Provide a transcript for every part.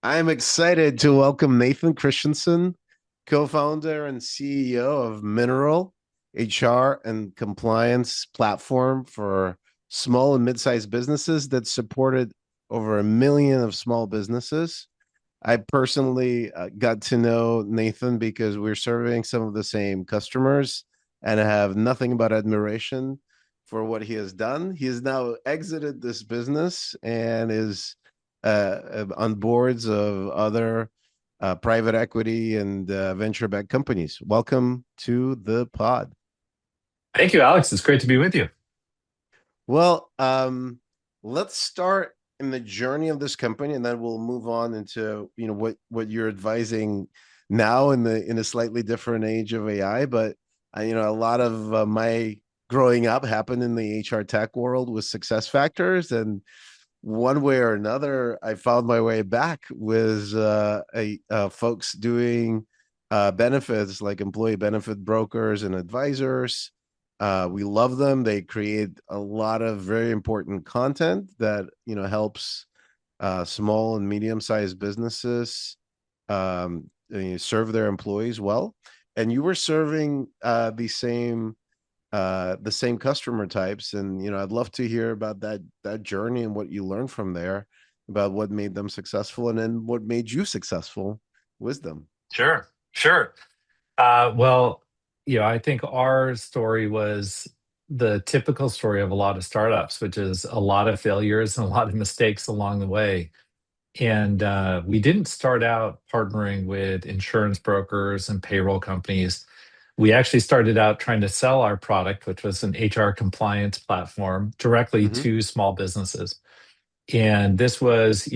I'm excited to welcome Nathan Christensen, co-founder and CEO of Mineral, HR and compliance platform for small and mid-sized businesses that supported over 1 million of small businesses. I personally got to know Nathan because we're serving some of the same customers and I have nothing but admiration for what he has done. He has now exited this business and is on boards of other private equity and venture-backed companies. Welcome to the pod. Thank you, Alex. It's great to be with you. Well, let's start in the journey of this company, and then we'll move on into what you're advising now in a slightly different age of AI. But a lot of my growing up happened in the HR tech world with success factors, and one way or another, I found my way back with folks doing benefits like employee benefit brokers and advisors. We love them. They create a lot of very important content that helps small and medium-sized businesses serve their employees well. And you were serving the same customer types, and I'd love to hear about that journey and what you learned from there, about what made them successful and then what made you successful with them. Sure. Well, I think our story was the typical story of a lot of startups, which is a lot of failures and a lot of mistakes along the way. And we didn't start out partnering with insurance brokers and payroll companies. We actually started out trying to sell our product, which was an HR compliance platform, directly Mm-hmm. to small businesses. And this was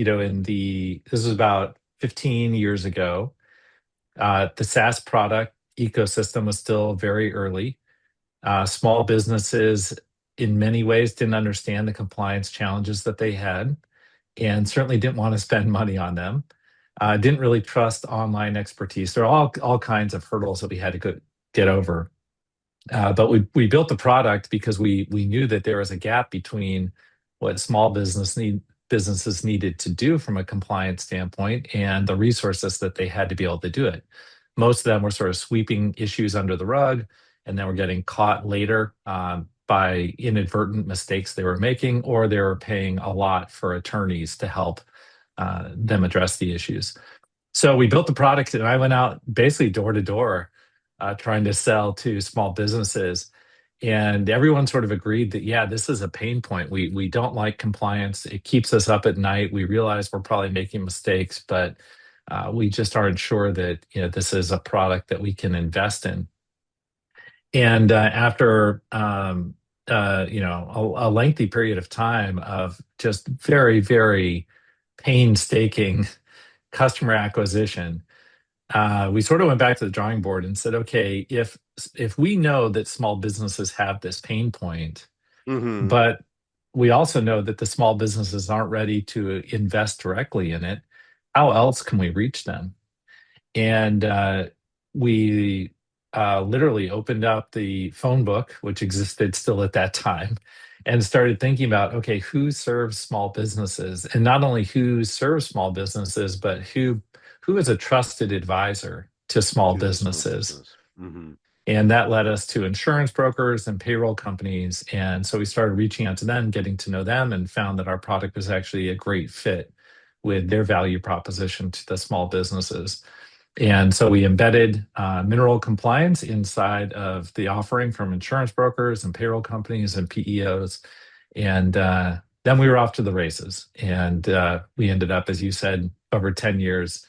about 15 years ago. The SaaS product ecosystem was still very early. Small businesses, in many ways, didn't understand the compliance challenges that they had and certainly didn't want to spend money on them. Didn't really trust online expertise. There are all kinds of hurdles that we had to get over. But we built the product because we knew that there was a gap between what businesses needed to do from a compliance standpoint and the resources that they had to be able to do it. Most of them were sort of sweeping issues under the rug, and then were getting caught later by inadvertent mistakes they were making, or they were paying a lot for attorneys to help them address the issues. So we built the product, and I went out basically door to door trying to sell to small businesses. And everyone sort of agreed that, yeah, this is a pain point. We don't like compliance. It keeps us up at night. We realize we're probably making mistakes, but we just aren't sure that this is a product that we can invest in. And after a lengthy period of time of just very, very painstaking customer acquisition, we sort of went back to the drawing board and said, okay, if we know that small businesses have this pain point, Mm-hmm. but we also know that the small businesses aren't ready to invest directly in it, how else can we reach them? And we literally opened up the phone book, which existed still at that time, and started thinking about, okay, who serves small businesses, and not only who serves small businesses, but who is a trusted advisor to small To the small businesses. business. Mm-hmm. And that led us to insurance brokers and payroll companies. And so we started reaching out to them, getting to know them, and found that our product was actually a great fit with their value proposition to the small businesses. And so we embedded mineral compliance inside of the offering from insurance brokers and payroll companies and PEOs. And then we were off to the races. And we ended up, as you said, over 10 years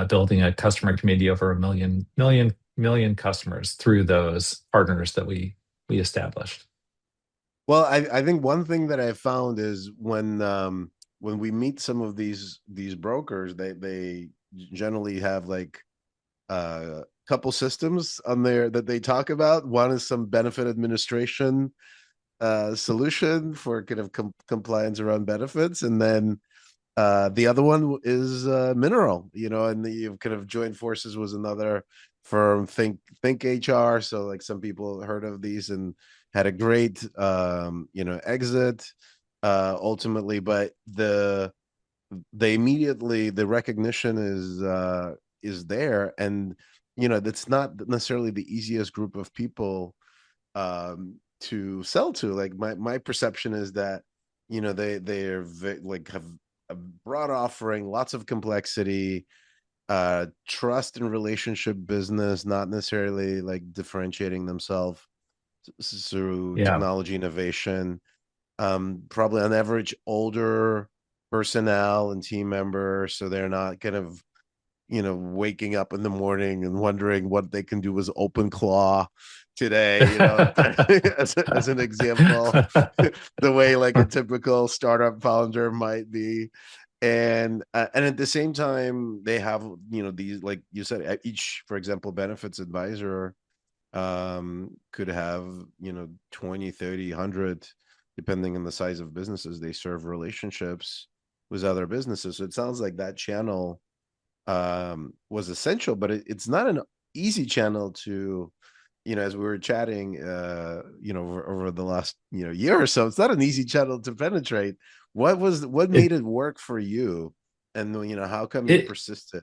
building a customer community over a million customers through those partners that we established. Well, I think one thing that I found is when we meet some of these brokers, they generally have like couple systems on there that they talk about. One is some benefit administration solution for kind of compliance around benefits, and then the other one is Mineral. And you've kind of joined forces was another firm, Think HR. So like some people heard of these and had a great exit ultimately, but they immediately, the recognition is there, and that's not necessarily the easiest group of people to sell to. Like my perception is that they're like have a broad offering, lots of complexity, trust and relationship business, not necessarily like differentiating themselves through Yeah. technology innovation. Probably on average older personnel and team members, so they're not kind of waking up in the morning and wondering what they can do with open claw today, as an example, the way like a typical startup founder might be. And at the same time, they have these, like you said, each, for example, benefits advisor could have 20, 30, 100, depending on the size of businesses they serve, relationships with other businesses. So it sounds like that channel was essential, but it's not an easy channel to, as we were chatting, over the last, year or so, it's not an easy channel to penetrate. What It made it work for you? And, how come you it persisted?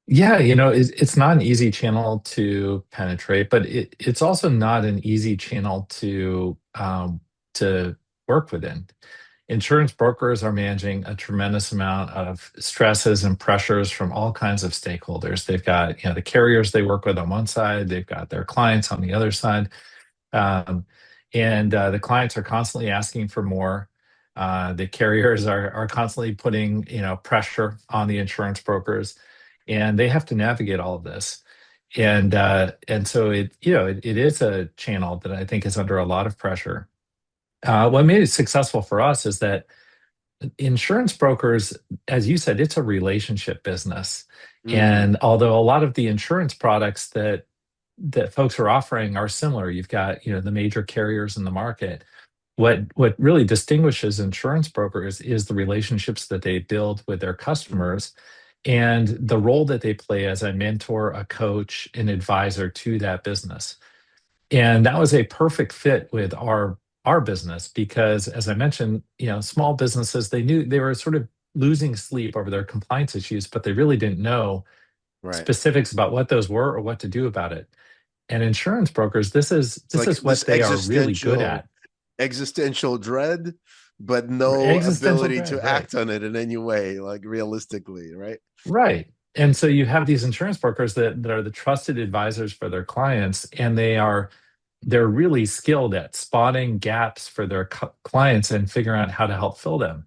yeah, it's not an easy channel to penetrate, but it's also not an easy channel to work within. Insurance brokers are managing a tremendous amount of stresses and pressures from all kinds of stakeholders. They've got, the carriers they work with on one side, they've got their clients on the other side. Um, and the clients are constantly asking for more. The carriers are constantly putting, pressure on the insurance brokers, and they have to navigate all of this. And so it is a channel that I think is under a lot of pressure. What made it successful for us is that insurance brokers, as you said, it's a relationship business. Mm, And although a lot of the insurance products that folks are offering are similar, you've got, the major carriers in the market. What really distinguishes insurance brokers is the relationships that they build with their mm, customers and the role that they play as a mentor, a coach, an advisor to that business. And that was a perfect fit with our business because, as I mentioned, small businesses, they knew they were sort of losing sleep over their compliance issues, but they really didn't know right. specifics about what those were or what to do about it. And insurance brokers, this is It's this like is this what they are really good at. existential dread, but no Existential ability dread, to right? act on it in any way, like realistically, right? Right. And so you have these insurance brokers that are the trusted advisors for their clients, and they're really skilled at spotting gaps for their clients and figuring out how to help fill them.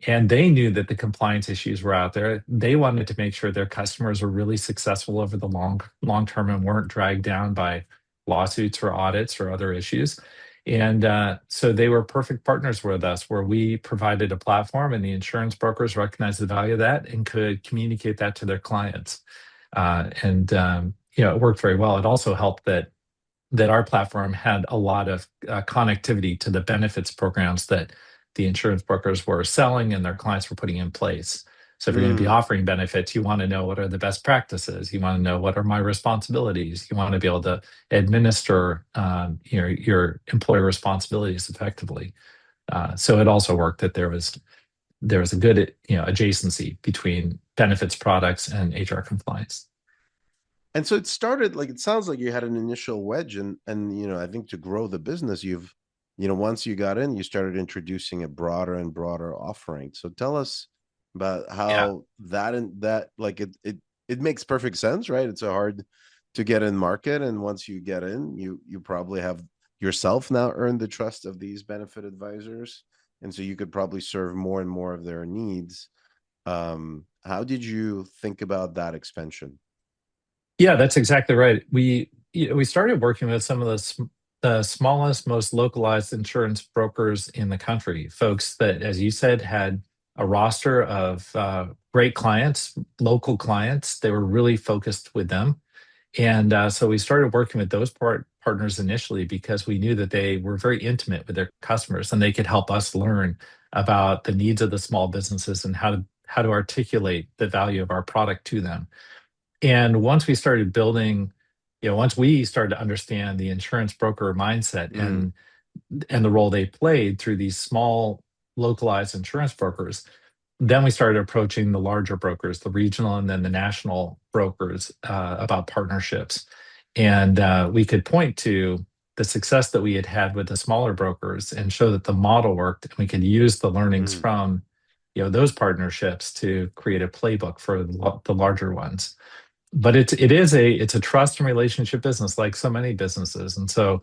And they knew that the compliance issues were out there. They wanted to make sure their customers were really successful over the long term and weren't dragged down by lawsuits or audits or other issues. And so they were perfect partners with us, where we provided a platform, and the insurance brokers recognized the value of that and could communicate that to their clients. It worked very well. It also helped that our platform had a lot of connectivity to the benefits programs that the insurance brokers were selling and their clients were putting in place. So if you're going to be Mm. offering benefits, you want to know what are the best practices. You want to know what are my responsibilities. You want to be able to administer your employee responsibilities effectively. So it also worked that there was a good adjacency between benefits products and HR compliance. And so it started, like, it sounds like you had an initial wedge, and I think to grow the business, once you got in, you started introducing a broader and broader offering. So tell us about Yeah. how that, and that, like, it makes perfect sense, right? It's a hard to get in market, and once you get in, you probably have yourself now earned the trust of these benefit advisors, and so you could probably serve more and more of their needs. How did you think about that expansion? Yeah, that's exactly right. We started working with some of the smallest, most localized insurance brokers in the country, folks that, as you said, had a roster of great clients, local clients. They were really focused with them, and so we started working with those partners initially because we knew that they were very intimate with their customers and they could help us learn about the needs of the small businesses and how to articulate the value of our product to them. And once we started building, once we started to understand the insurance broker mindset Mm, and the role they played through these small localized insurance brokers, then we started approaching the larger brokers, the regional and then the national brokers, about partnerships. And we could point to the success that we had had with the smaller brokers and show that the model worked. And we could use the learnings Mm, from those partnerships to create a playbook for the larger ones. But it's a trust and relationship business, like so many businesses. And so,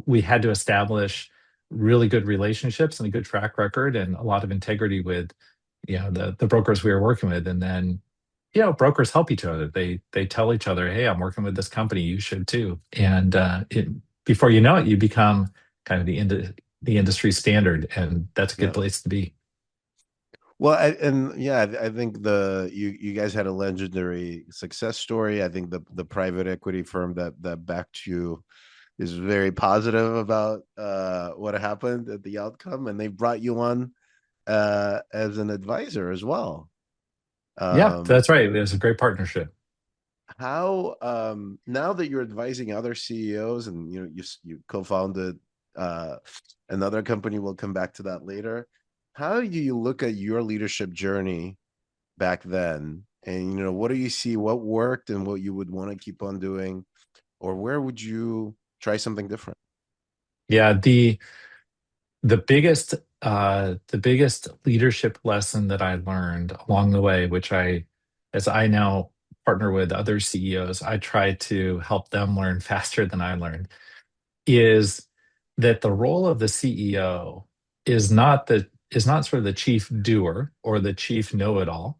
we had to establish really good relationships and a good track record and a lot of integrity with the brokers we were working with. And then brokers help each other. They tell each other, hey, I'm working with this company, you should too. And before you know it, you become kind of the industry standard, and that's a good yeah. place to be. Well, and yeah, I think you guys had a legendary success story. I think the private equity firm that backed you is very positive about what happened at the outcome, and they brought you on as an advisor as well. Yeah, Um, that's right. It was a great partnership. how now that you're advising other CEOs and you co-founded uh another company, we'll come back to that later. How do you look at your leadership journey back then? And what do you see, what worked and what you would want to keep on doing, or where would you try something different? Yeah, the biggest leadership lesson that I learned along the way, as I now partner with other CEOs, I try to help them learn faster than I learned, is that the role of the CEO is not sort of the chief doer or the chief know-it-all.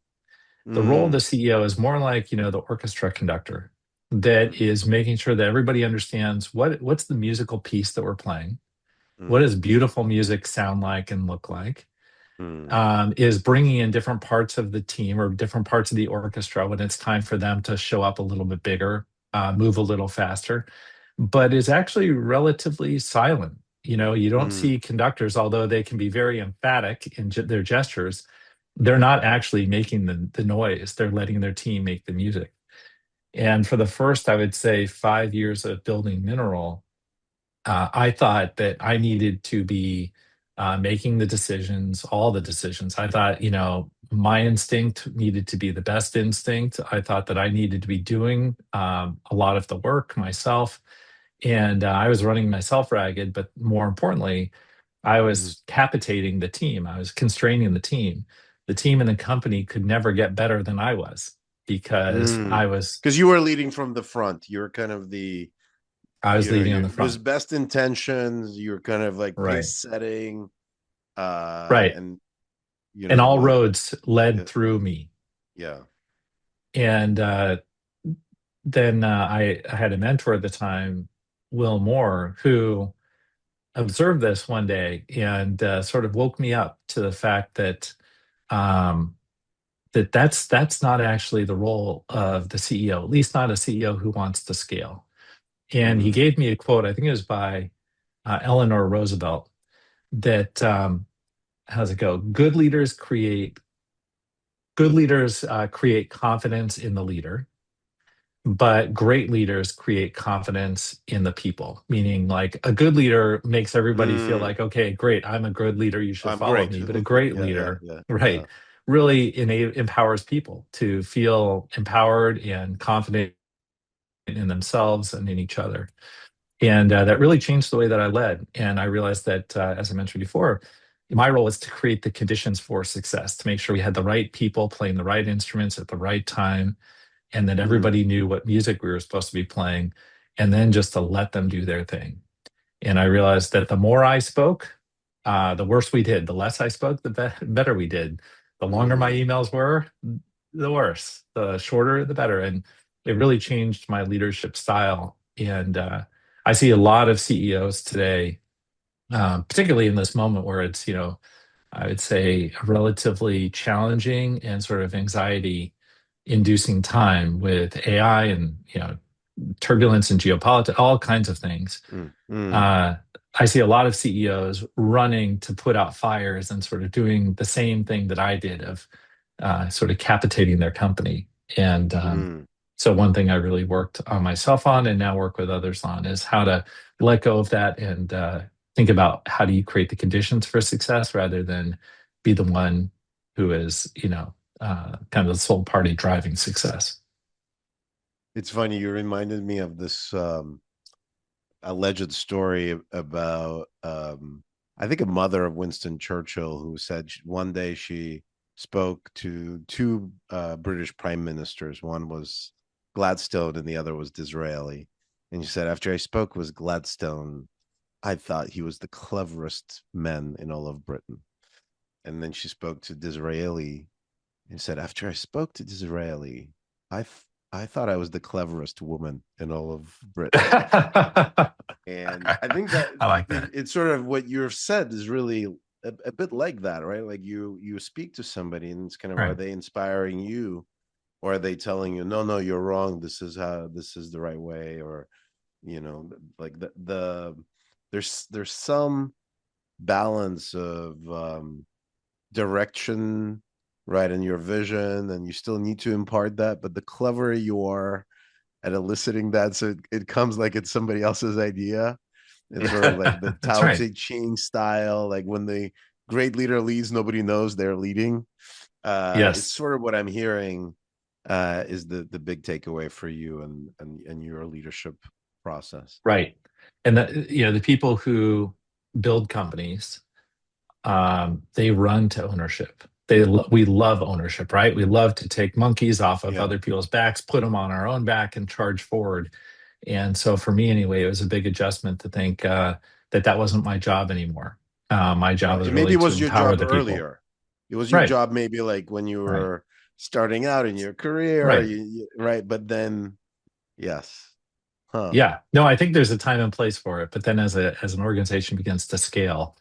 The role of the Mm, CEO is more like, the orchestra conductor that mm, is making sure that everybody understands what's the musical piece that we're playing. What mm, does beautiful music sound like and look like? mm, Is bringing in different parts of the team or different parts of the orchestra when it's time for them to show up a little bit bigger, move a little faster, but is actually relatively silent. You don't mm, see conductors, although they can be very emphatic in their gestures. They're not actually making the noise. They're letting their team make the music. And for the first, I would say, 5 years of building Mineral, I thought that I needed to be making the decisions, all the decisions. I thought, my instinct needed to be the best instinct. I thought that I needed to be doing a lot of the work myself. And I was running myself ragged, but more importantly, I mm, was capitating the team. I was constraining the team. The team and the company could never get better than I was because I mm. was Because you were leading from the front. You're kind of I was leading on you're the it was front. best intentions. You're kind of like Right. pace setting, Right. and And all what, roads led yeah, through me. yeah. And then I had a mentor at the time, Will Moore, who observed this one day and sort of woke me up to the fact that um, that's not actually the role of the CEO, at least not a CEO who wants to scale. And he Mm, gave me a quote, I think it was by Eleanor Roosevelt, that how's it go? Good leaders create confidence in the leader, but great leaders create confidence in the people, meaning like a good leader makes everybody feel mm. like, okay, great, I'm a good leader, you should I'm follow great. me. But a great Yeah, yeah, leader, yeah, yeah. right, really empowers people to feel empowered and confident in themselves and in each other. And that really changed the way that I led. And I realized that, as I mentioned before, my role was to create the conditions for success, to make sure we had the right people playing the right instruments at the right time, and that Mm, everybody knew what music we were supposed to be playing, and then just to let them do their thing. And I realized that the more I spoke, the worse we did. The less I spoke, the better we did. The longer my mm, emails were, the worse. The shorter, the better. And it really changed my leadership style. And I see a lot of CEOs today, particularly in this moment where it's, I would say a relatively challenging and sort of anxiety inducing time with AI and, turbulence and geopolitics, all kinds of things. mm, mm, Uh, I see a lot of CEOs running to put out fires and sort of doing the same thing that I did of sort of capitating their company. And mm, so one thing I really worked on myself on and now work with others on is how to let go of that and think about how do you create the conditions for success rather than be the one. who is, kind of the sole party driving success. It's funny, you reminded me of this alleged story about I think a mother of Winston Churchill who said one day she spoke to two British prime ministers. One was Gladstone and the other was Disraeli. And she said, after I spoke with Gladstone, I thought he was the cleverest man in all of Britain. And then she spoke to Disraeli and said, after I spoke to Disraeli, I I thought I was the cleverest woman in all of Britain. I And I think that like that. it's sort of what you've said is really a bit like that, right? Like you speak to somebody and it's kind of, are Right. they inspiring you or are they telling you, no, no, you're wrong. This is the right way, or like there's some balance of direction, right, in your vision, and you still need to impart that. But the cleverer you are at eliciting that, so it comes like it's somebody else's idea. It's sort of like the That's Tao right. Te Ching style, like when the great leader leads, nobody knows they're leading. It's Yes. sort of what I'm hearing is the big takeaway for you and your leadership process. Right. And the people who build companies, they run to ownership. We love ownership, right? We love to take monkeys off of Yeah. other people's backs, put them on our own back, and charge forward. And so for me, anyway, it was a big adjustment to think that wasn't my job anymore. My job Right. was And maybe really it to was your empower job the people. earlier. It was your Right. job maybe like when you Right. were starting out in your career, Right. right? But then, yes. Huh. Yeah. No, I think there's a time and place for it. But then as an organization begins to scale,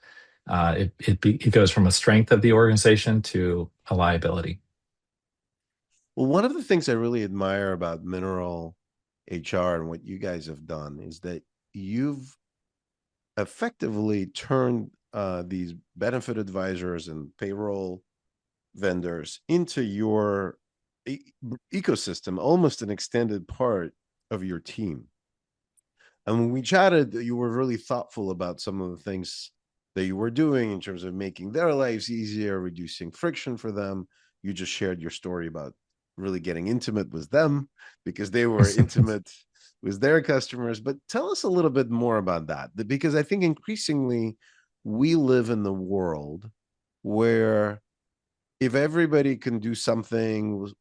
it goes from a strength of the organization to a liability. Well, one of the things I really admire about Mineral HR and what you guys have done is that you've effectively turned these benefit advisors and payroll vendors into your e- ecosystem, almost an extended part of your team. And when we chatted, you were really thoughtful about some of the things that you were doing in terms of making their lives easier, reducing friction for them. You just shared your story about really getting intimate with them because they were intimate with their customers. But tell us a little bit more about that, because I think increasingly we live in the world where if everybody can do something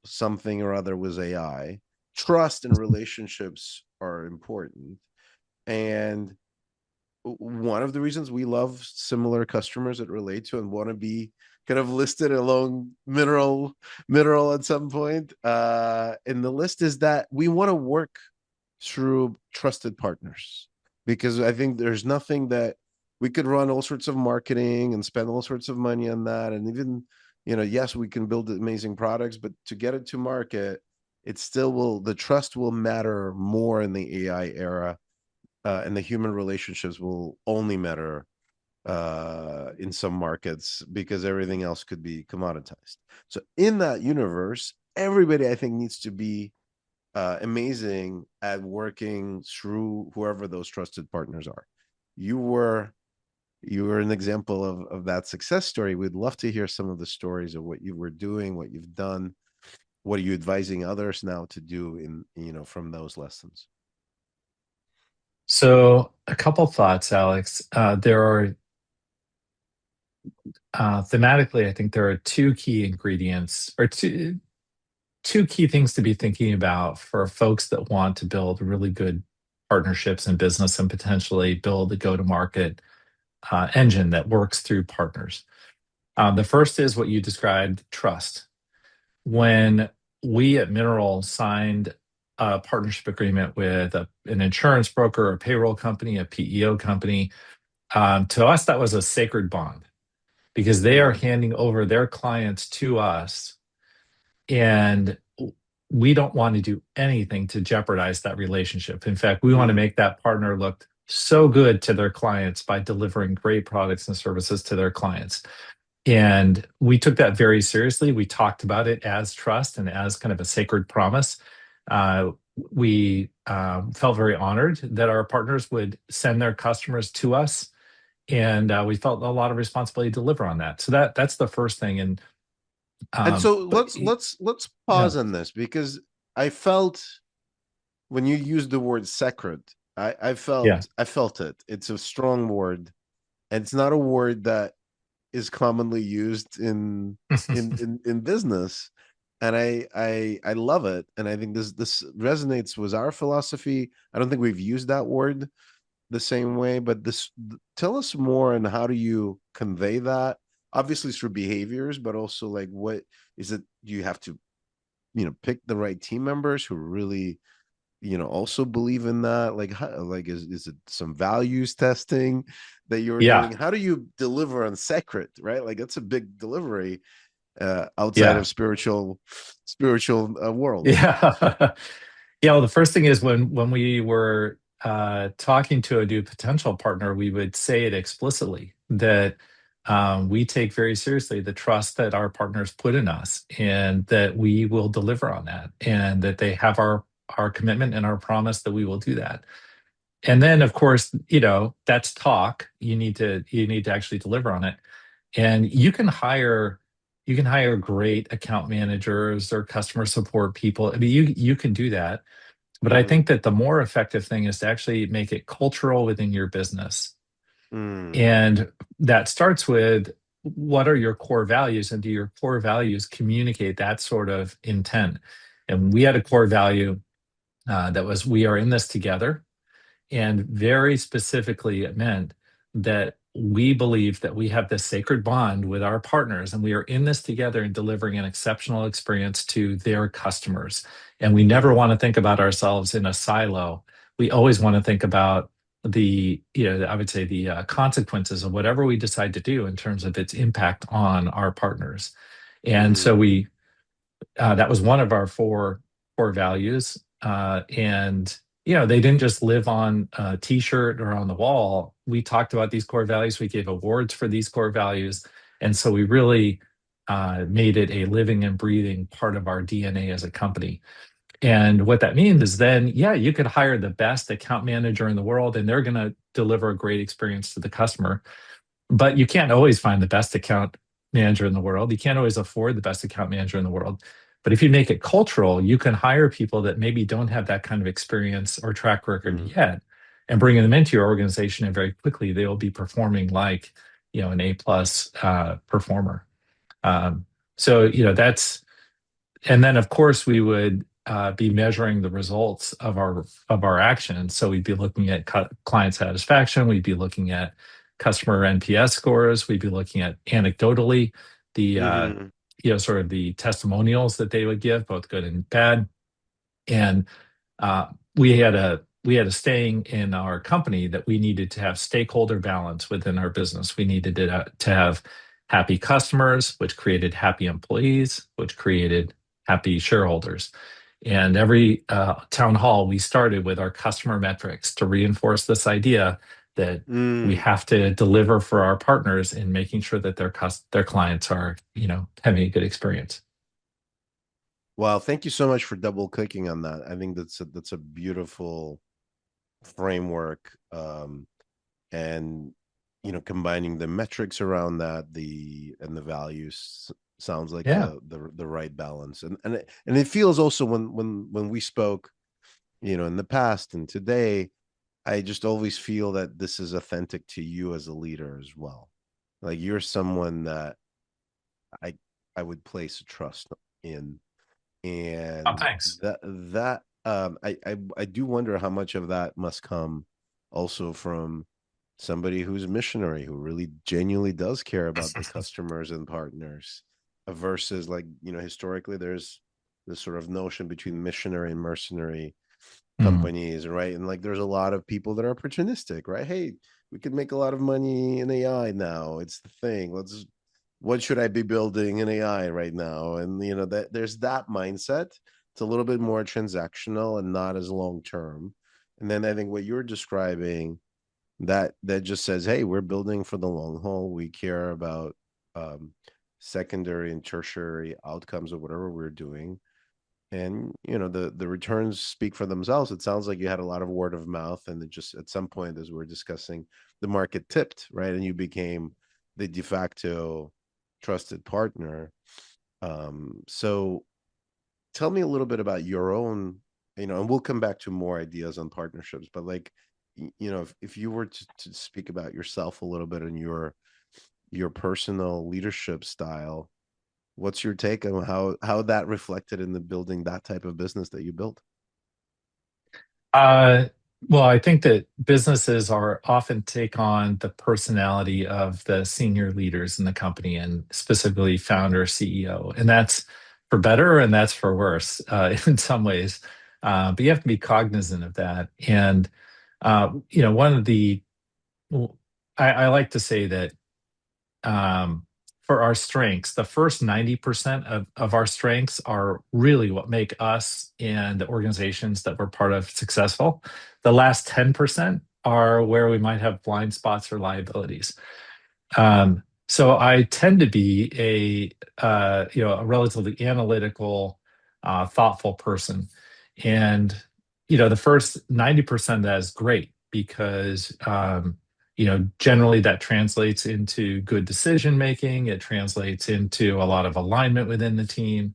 or other with AI, trust and relationships are important. And one of the reasons we love similar customers that relate to and want to be kind of listed along mineral at some point in the list is that we want to work through trusted partners, because I think there's nothing that we could run all sorts of marketing and spend all sorts of money on that, and even yes, we can build amazing products, but to get it to market, it still will the trust will matter more in the AI era, and the human relationships will only matter in some markets because everything else could be commoditized. So in that universe, everybody I think needs to be amazing at working through whoever those trusted partners are. You were you were an example of that success story. We'd love to hear some of the stories of what you were doing, what you've done, what are you advising others now to do in from those lessons. So, a couple thoughts, Alex. There are thematically, I think there are two key ingredients or two key things to be thinking about for folks that want to build really good partnerships in business and potentially build a go-to-market engine that works through partners. The first is what you described, trust. When we at Mineral signed a partnership agreement with an insurance broker, a payroll company, a PEO company, to us, that was a sacred bond because they are Mm. handing over their clients to us. And we don't want to do anything to jeopardize that relationship. In fact, we want to Mm. make that partner look so good to their clients by delivering great products and services to their clients. And we took that very seriously. We talked about it as trust and as kind of a sacred promise. We felt very honored that our partners would send their customers to us, and we felt a lot of responsibility to deliver on that. So that's the first thing. And And so But let's yeah, pause on this because I felt when you used the word sacred, yeah, I felt it. It's a strong word, and it's not a word that is commonly used in business. And I love it. And I think this resonates with our philosophy. I don't think we've used that word the same way, but this tell us more on how do you convey that? Obviously through behaviors, but also like what is it you have to, pick the right team members who really, also believe in that? Like how, like is it some values testing that you're yeah, doing? How do you deliver on secret, right? Like that's a big delivery outside yeah, of spiritual world. yeah. Yeah, well, the first thing is when we were talking to a new potential partner, we would say it explicitly that we take very seriously the trust that our partners put in us, and that we will deliver on that, and that they have our commitment and our promise that we will do that. And then, of course, that's talk. You need to actually deliver on it. And you can hire great account managers or customer support people. I mean, you can do that, but I Mm-hmm. think that the more effective thing is to actually make it cultural within your business. Mm. And that starts with, what are your core values? And do your core values communicate that sort of intent? And we had a core value that was, we are in this together. And very specifically, it meant that we believe that we have this sacred bond with our partners, and we are in this together and delivering an exceptional experience to their customers. And we never Mm. want to think about ourselves in a silo. We always want to think about I would say the consequences of whatever we decide to do in terms of its impact on our partners. And so Mm. that was one of our four core values. And they didn't just live on a T-shirt or on the wall. We talked about these core values. We gave awards for these core values, and so we really made it a living and breathing part of our DNA as a company. And what that means is then, yeah, you could hire the best account manager in the world, and they're going to deliver a great experience to the customer. But you can't always find the best account manager in the world. You can't always afford the best account manager in the world. But if you make it cultural, you can hire people that maybe don't have that kind of experience or track record Mm. yet, and bring them into your organization, and very quickly they will be performing like an A plus performer. Um, so that's, and then of course we would be measuring the results of our actions. So we'd be looking at client satisfaction. We'd be looking at customer NPS scores. We'd be looking at anecdotally the Mm-hmm. sort of the testimonials that they would give, both good and bad. And we had a saying in our company that we needed to have stakeholder balance within our business. We needed to have happy customers, which created happy employees, which created happy shareholders. And every town hall, we started with our customer metrics to reinforce this idea that we Mm. have to deliver for our partners in making sure that their clients are, having a good experience. Well, thank you so much for double clicking on that. I think that's a beautiful framework, and combining the metrics around that, the values sounds like Yeah. the right balance. And it feels also when we spoke, in the past and today, I just always feel that this is authentic to you as a leader as well. Like you're someone that I I would place a trust in, Oh, and thanks. I do wonder how much of that must come also from somebody who's missionary, who really genuinely does care about the customers and partners, versus like, historically there's this sort of notion between missionary and mercenary Mm, companies, right? And like there's a lot of people that are opportunistic, right? Hey, we could make a lot of money in AI now. It's the thing. What should I be building in AI right now? And that there's that mindset. It's a little bit more transactional and not as long term. And then I think what you're describing, that just says, hey, we're building for the long haul. We care about um, secondary and tertiary outcomes of whatever we're doing. And the returns speak for themselves. It sounds like you had a lot of word of mouth, and it just at some point, as we're discussing, the market tipped, right, and you became the de facto trusted partner. So tell me a little bit about your own, and we'll come back to more ideas on partnerships, but like, if you were to speak about yourself a little bit and your personal leadership style, what's your take on how that reflected in the building that type of business that you built? Uh, well, I think that businesses are often take on the personality of the senior leaders in the company, and specifically founder, CEO, and that's for better and that's for worse in some ways. But you have to be cognizant of that. And one of the I like to say that for our strengths, the first 90% of our strengths are really what make us and the organizations that we're part of successful. The last 10% are where we might have blind spots or liabilities. So I tend to be a relatively analytical, thoughtful person, and the first 90% of that is great because generally that translates into good decision making. It translates into a lot of alignment within the team.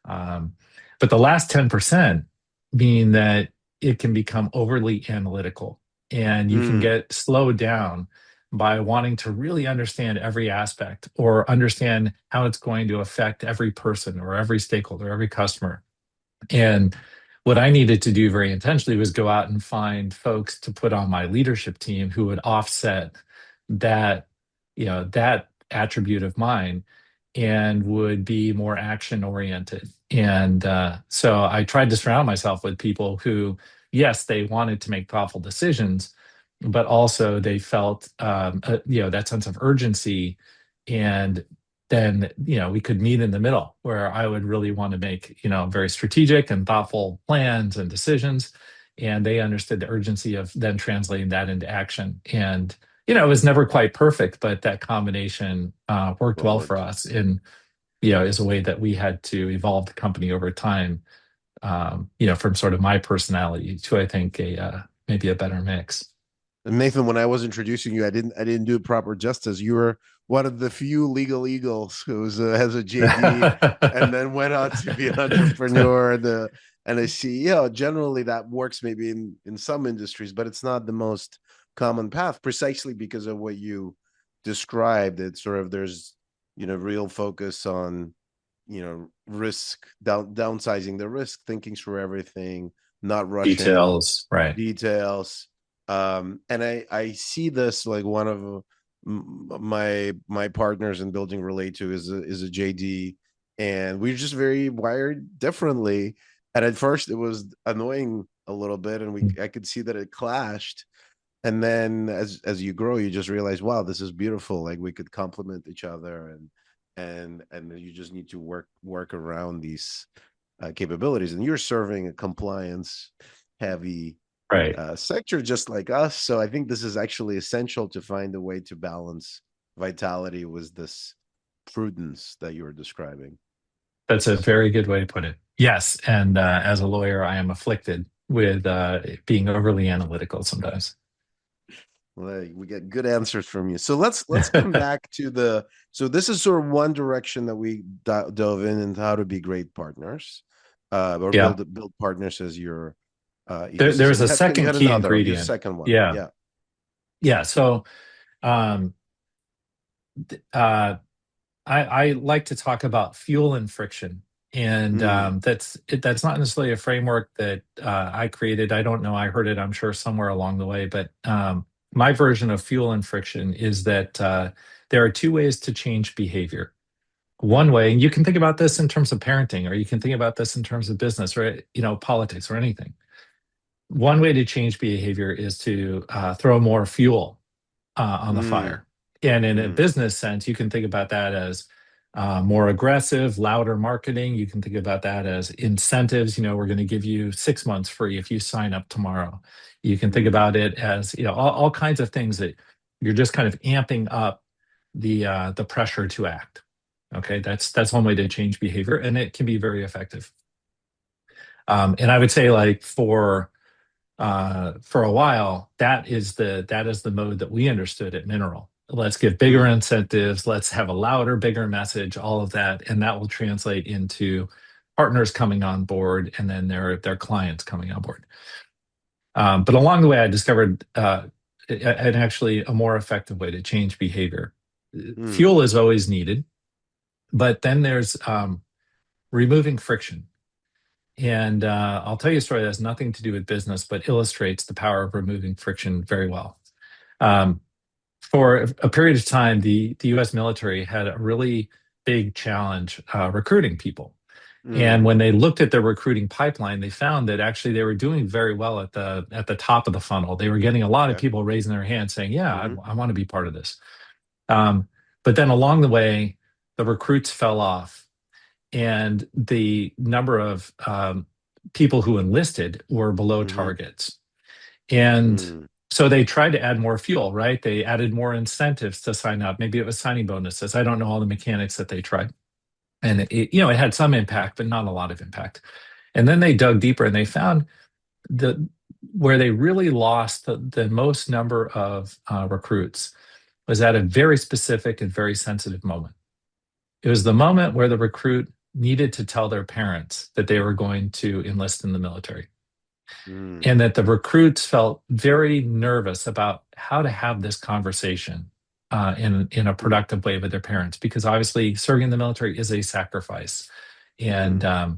Um, but the last 10% mean that it can become overly analytical, and you can Mm, get slowed down by wanting to really understand every aspect or understand how it's going to affect every person or every stakeholder, every customer. And what I needed to do very intentionally was go out and find folks to put on my leadership team who would offset that, that attribute of mine and would be more action oriented. And so I tried to surround myself with people who, yes, they wanted to make thoughtful decisions, but also they felt, that sense of urgency. And then we could meet in the middle where I would really want to make very strategic and thoughtful plans and decisions, and they understood the urgency of then translating that into action. And it was never quite perfect, but that combination worked well well for worked. us, and is a way that we had to evolve the company over time. From sort of my personality to, I think, a maybe a better mix. And Nathan, when I was introducing you, I didn't do it proper justice. You were one of the few legal eagles who has a JD and then went on to be an entrepreneur and a CEO. Generally, that works maybe in some industries, but it's not the most common path, precisely because of what you described. It's sort of there's real focus on risk, downsizing the risk, thinking through everything, not rushing Details, right? details. And I see this like one of my partners in building Relayto is a JD, and we're just very wired differently. And at first it was annoying a little bit, and we I could see that it clashed. And then as you grow, you just realize, wow, this is beautiful. Like we could complement each other, and you just need to work around these capabilities. And you're serving a compliance heavy Right. sector just like us. So I think this is actually essential to find a way to balance vitality with this prudence that you were describing. That's a very good way to put it. Yes, and as a lawyer, I am afflicted with being overly analytical sometimes. Well, we get good answers from you. So let's come back to the. So this is sort of one direction that we dove in into how to be great partners, or Yeah. build partners as your There's ecosystem. a You second had key another, your ingredient. second one, Yeah. yeah. Yeah. So um, uh, I like to talk about fuel and friction. And Mm, that's not necessarily a framework that I created. I don't know. I heard it, I'm sure, somewhere along the way. But my version of fuel and friction is that there are two ways to change behavior. One way, and you can think about this in terms of parenting, or you can think about this in terms of business, or politics, or anything. One way to change behavior is to throw more fuel on the mm, fire. And in a mm, business sense, you can think about that as more aggressive, louder marketing. You can think about that as incentives. We're going to give you 6 months free if you sign up tomorrow. You can think mm. about it as all kinds of things that you're just kind of amping up the pressure to act. Okay, that's one way to change behavior, and it can be very effective. And I would say, like, for a while, that is the mode that we understood at Mineral. let's give bigger incentives, let's have a louder, bigger message, all of that. And that will translate into partners coming on board and then their clients coming on board. But along the way, I discovered an actually a more effective way to change behavior. Mm, Fuel is always needed, but then there's removing friction. And I'll tell you a story that has nothing to do with business, but illustrates the power of removing friction very well. Um, for a period of time, the U.S. military had a really big challenge recruiting people. And mm, when they looked at their recruiting pipeline, they found that actually they were doing very well at the top of the funnel. They were getting a lot of okay. people raising their hands saying, "Yeah, Mm-hmm. I want to be part of this." Um, but then along the way, the recruits fell off, and the number of people who enlisted were below Mm-hmm. targets. And Mm, so they tried to add more fuel, right? They added more incentives to sign up. Maybe it was signing bonuses. I don't know all the mechanics that they tried. And it had some impact, but not a lot of impact. And then they dug deeper and they found the where they really lost the most number of recruits was at a very specific and very sensitive moment. It was the moment where the recruit needed to tell their parents that they were going to enlist in the military, mm, and that the recruits felt very nervous about how to have this conversation in a mm, productive way with their parents, because obviously serving in the military is a sacrifice. And mm,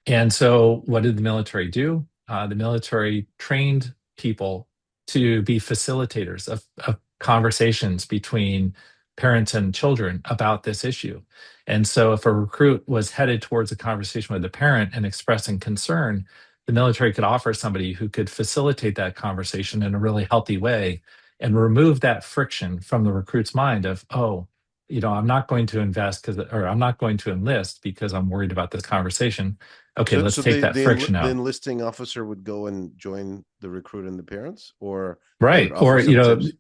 and so, what did the military do? The military trained people to be facilitators of conversations between parents and children about this issue. And so, if a recruit was headed towards a conversation with the parent and expressing concern, the military could offer somebody who could facilitate that conversation in a really healthy way and remove that friction from the recruit's mind of, oh, I'm not going to invest because, or I'm not going to enlist because I'm worried about this conversation. Okay, So, let's so take that friction the out. enlisting officer would go and join the recruit and the parents, or they would Right. offer Or, some tips.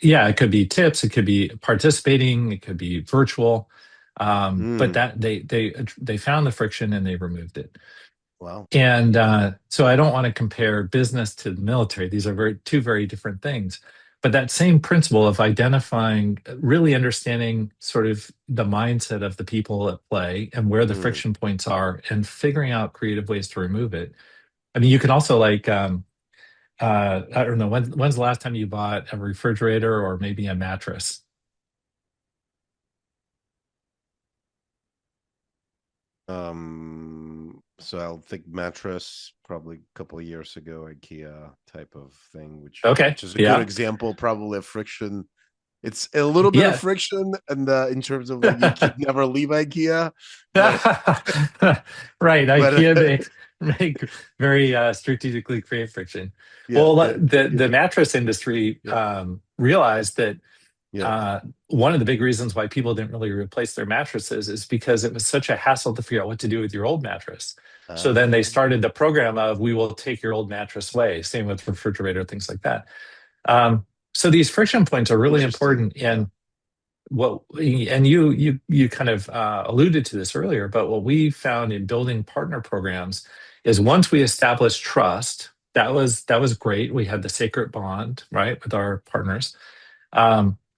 yeah, it could be tips, it could be participating, it could be virtual. But Mm, that they found the friction and they removed it. wow. And so I don't want to compare business to the military. These are two very different things. But that same principle of identifying, really understanding sort of the mindset of the people at play and where the Mm. friction points are and figuring out creative ways to remove it. I mean, you can also like, I don't know, when's the last time you bought a refrigerator or maybe a mattress? So I'll think mattress probably a couple of years ago, IKEA type of thing, Okay. which is a good Yeah. example, probably of friction. It's a little bit of Yeah. friction, and in terms of like you could never leave IKEA, but Right. but IKEA make very strategically create friction. yeah, Well, yeah, the mattress industry yeah, realized that yeah. uh, one of the big reasons why people didn't really replace their mattresses is because it was such a hassle to figure out what to do with your old mattress. So then they Uh, started the program of we will take your old mattress away. Same with refrigerator, things like that. So these friction points are really Interesting. important. Yeah. And you kind of alluded to this earlier, but what we found in building partner programs is once we established trust, that was great. We had the sacred bond, right, with our partners.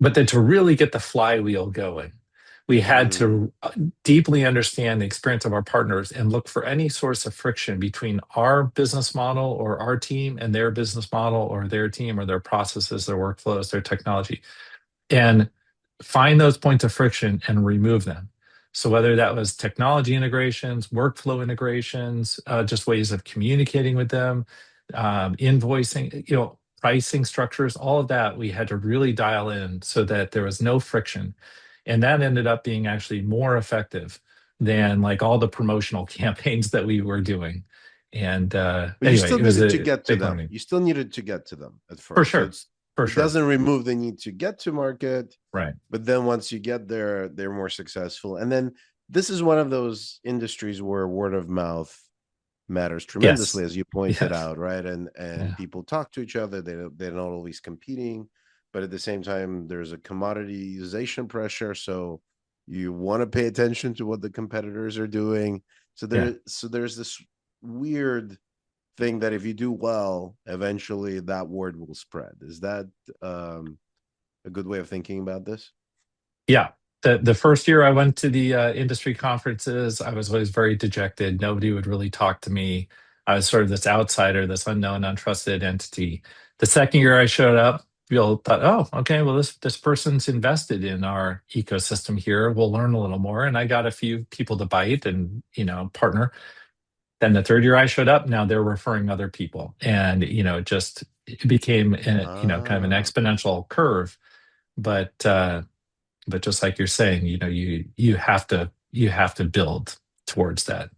But then to really get the flywheel going, we had Mm, to deeply understand the experience of our partners and look for any source of friction between our business model or our team and their business model or their team or their processes, their workflows, their technology, and find those points of friction and remove them. So whether that was technology integrations, workflow integrations, just ways of communicating with them, invoicing, pricing structures, all of that, we had to really dial in so that there was no friction. And that ended up being actually more effective than like all the promotional campaigns that we were doing. And but you anyway, still it was needed to a get to big them. learning. You still needed to get to them at For first. So sure. For it sure. doesn't remove the need to get to market, Right. but then once you get there, they're more successful. And then this is one of those industries where word of mouth matters tremendously, Yes. as you pointed Yes. out, right? And Yeah. people talk to each other. They're not always competing, but at the same time, there's a commoditization pressure. So you want to pay attention to what the competitors are doing. Yeah. So there's this weird thing that if you do well, eventually that word will spread. Is that um a good way of thinking about this? Yeah. The first year I went to the industry conferences, I was always very dejected. Nobody would really talk to me. I was sort of this outsider, this unknown, untrusted entity. The second year I showed up, people thought, oh, okay, well, this person's invested in our ecosystem here. We'll learn a little more. And I got a few people to bite and, partner. Then the third year I showed up, now they're referring other people. And, it became, kind of an Ah. exponential curve. But but just like you're saying, you have to build towards that.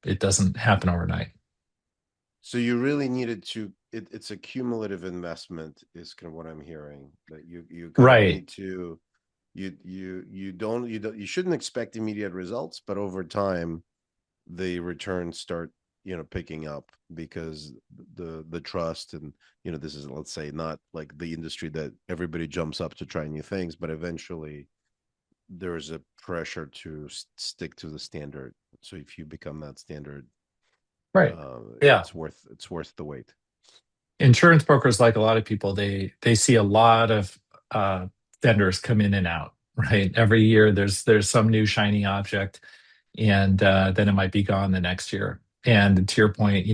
It doesn't happen overnight. So you really needed to, it's a cumulative investment is kind of what I'm hearing, that you kind of Right. need to, you shouldn't expect immediate results, but over time the returns start, picking up, because the trust, and this is, let's say, not like the industry that everybody jumps up to try new things, but eventually there is a pressure to stick to the standard. So if you become that standard, Right. Yeah. it's worth the wait. Insurance brokers, like a lot of people, they see a lot of uh, vendors come in and out. Right. Every year, there's some new shiny object, and then it might be gone the next year. And to your point,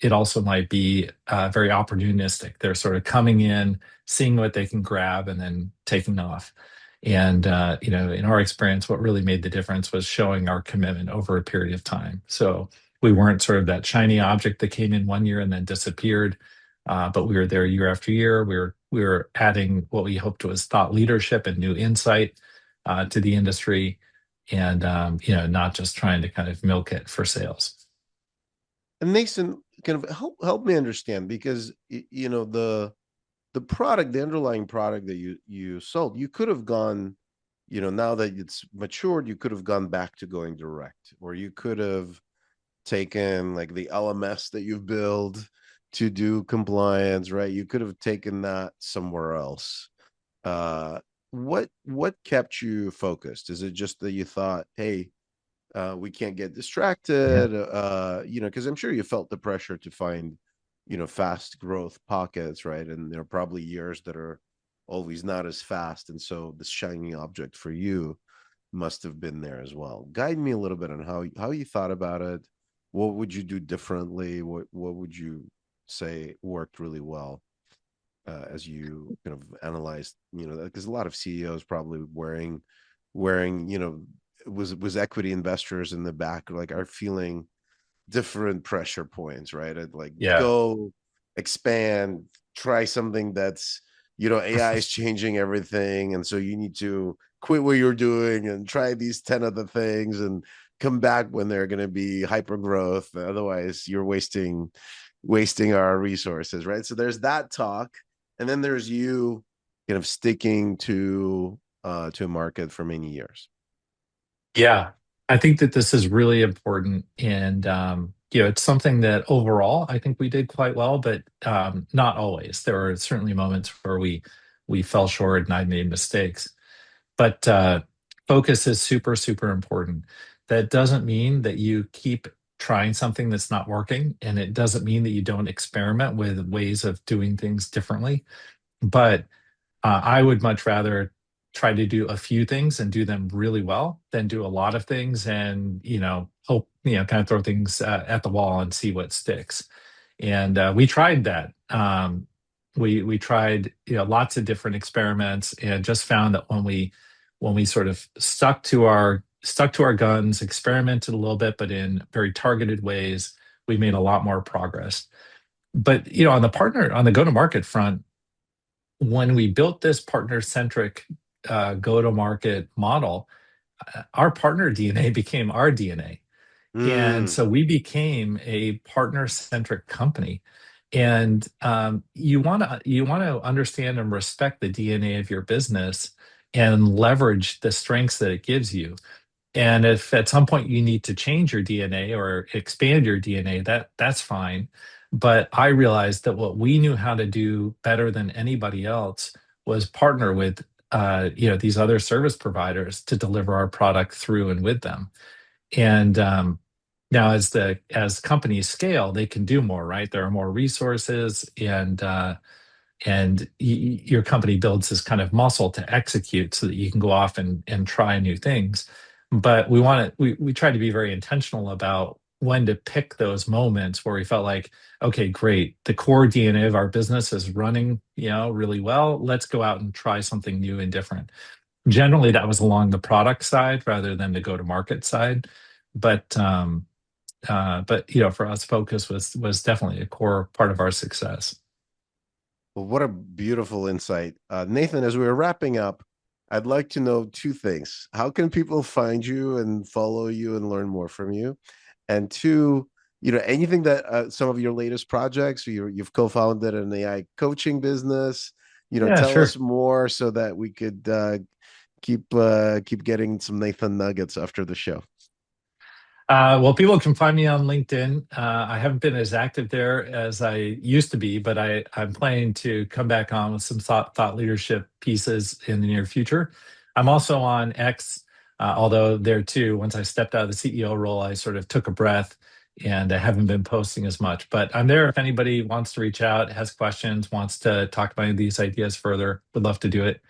it also might be very opportunistic. They're sort of coming in, seeing what they can grab, and then taking off. And in our experience, what really made the difference was showing our commitment over a period of time. So we weren't sort of that shiny object that came in one year and then disappeared, but we were there year after year. We were adding what we hoped was thought leadership and new insight to the industry, and not just trying to kind of milk it for sales. And Nathan, kind of help me understand, because the product, the underlying product that you sold, you could have gone, now that it's matured, you could have gone back to going direct, or you could have taken like the LMS that you've built to do compliance, right? You could have taken that somewhere else. Uh, what kept you focused? Is it just that you thought, hey, we can't get Yeah. distracted, because I'm sure you felt the pressure to find, fast growth pockets, right? And there are probably years that are always not as fast, and so this shiny object for you must have been there as well. Guide me a little bit on how you thought about it. What would you do differently? What would you say worked really well, as you kind of analyzed, because a lot of CEOs probably wearing, was equity investors in the back, like, are feeling different pressure points, right? At like, Yeah. go, expand, try something that's, AI is changing everything, and so you need to quit what you're doing and try these 10 other things and come back when they're going to be hyper growth. Otherwise, you're wasting our resources, right? So there's that talk, and then there's you kind of sticking to a market for many years. Yeah. I think that this is really important. And, it's something that overall I think we did quite well, but not always. There were certainly moments where we fell short and I made mistakes. But focus is super, super important. That doesn't mean that you keep trying something that's not working. And it doesn't mean that you don't experiment with ways of doing things differently. But I would much rather try to do a few things and do them really well than do a lot of things and, hope, kind of throw things at the wall and see what sticks. And we tried that. We tried, lots of different experiments, and just found that when we sort of stuck to our guns, experimented a little bit, but in very targeted ways, we made a lot more progress. But on the go-to-market front, when we built this partner-centric go-to-market model, our partner DNA became our DNA. And Mm. so we became a partner-centric company. And you want to understand and respect the DNA of your business and leverage the strengths that it gives you. And if at some point you need to change your DNA or expand your DNA, that's fine. But I realized that what we knew how to do better than anybody else was partner with these other service providers to deliver our product through and with them. And now as companies scale, they can do more, right? There are more resources, and your company builds this kind of muscle to execute so that you can go off and try new things. But we try to be very intentional about when to pick those moments where we felt like, okay, great, the core DNA of our business is running, really well. Let's go out and try something new and different. Generally, that was along the product side rather than the go-to-market side. But for us, focus was definitely a core part of our success. Well, what a beautiful insight. Nathan, as we were wrapping up, I'd like to know two things. How can people find you and follow you and learn more from you? And two, anything that some of your latest projects, you've co-founded an AI coaching business, Yeah, tell us sure. more so that we could keep getting some Nathan nuggets after the show. Well, people can find me on LinkedIn. I haven't been as active there as I used to be, but I'm planning to come back on with some thought leadership pieces in the near future. I'm also on X, although there too, once I stepped out of the CEO role, I sort of took a breath and I haven't been posting as much. But I'm there if anybody wants to reach out, has questions, wants to talk about these ideas further, would love to do it.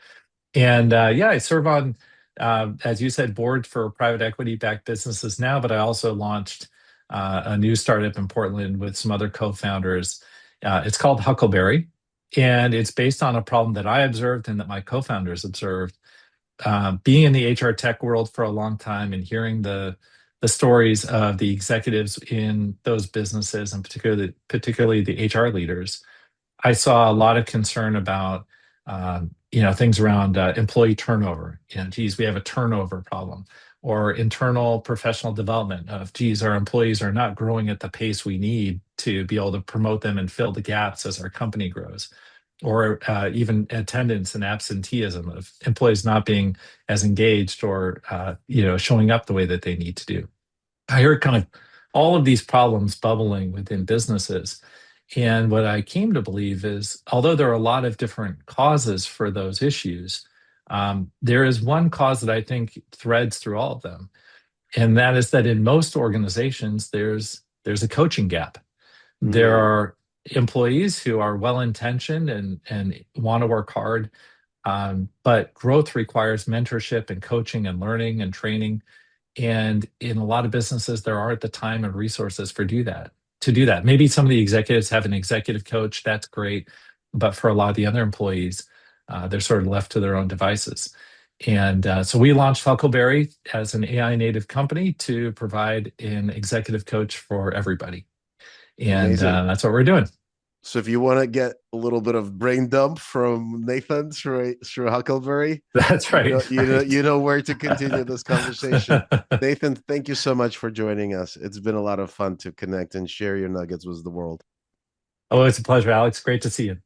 And yeah, I serve on, as you said, board for private equity backed businesses now, but I also launched a new startup in Portland with some other co-founders. It's called Huckleberry, and it's based on a problem that I observed and that my co-founders observed. Being in the HR tech world for a long time and hearing the stories of the executives in those businesses, and particularly the HR leaders, I saw a lot of concern about things around employee turnover. Geez, we have a turnover problem, or internal professional development of, geez, our employees are not growing at the pace we need to be able to promote them and fill the gaps as our company grows, or even attendance and absenteeism of employees not being as engaged or showing up the way that they need to do. I heard kind of all of these problems bubbling within businesses. And what I came to believe is, although there are a lot of different causes for those issues, there is one cause that I think threads through all of them. And that is that in most organizations, there's a coaching gap. There Mm, are employees who are well intentioned and want to work hard, but growth requires mentorship and coaching and learning and training. And in a lot of businesses, there aren't the time and resources for do that to do that. Maybe some of the executives have an executive coach, that's great. But for a lot of the other employees, they're sort of left to their own devices. And so we launched Huckleberry as an AI native company to provide an executive coach for everybody. And amazing. that's what we're doing. So if you want to get a little bit of brain dump from Nathan through Huckleberry, That's right. Right. you know where to continue this conversation. Nathan, thank you so much for joining us. It's been a lot of fun to connect and share your nuggets with the world. Oh, it's a pleasure, Alex. Great to see you.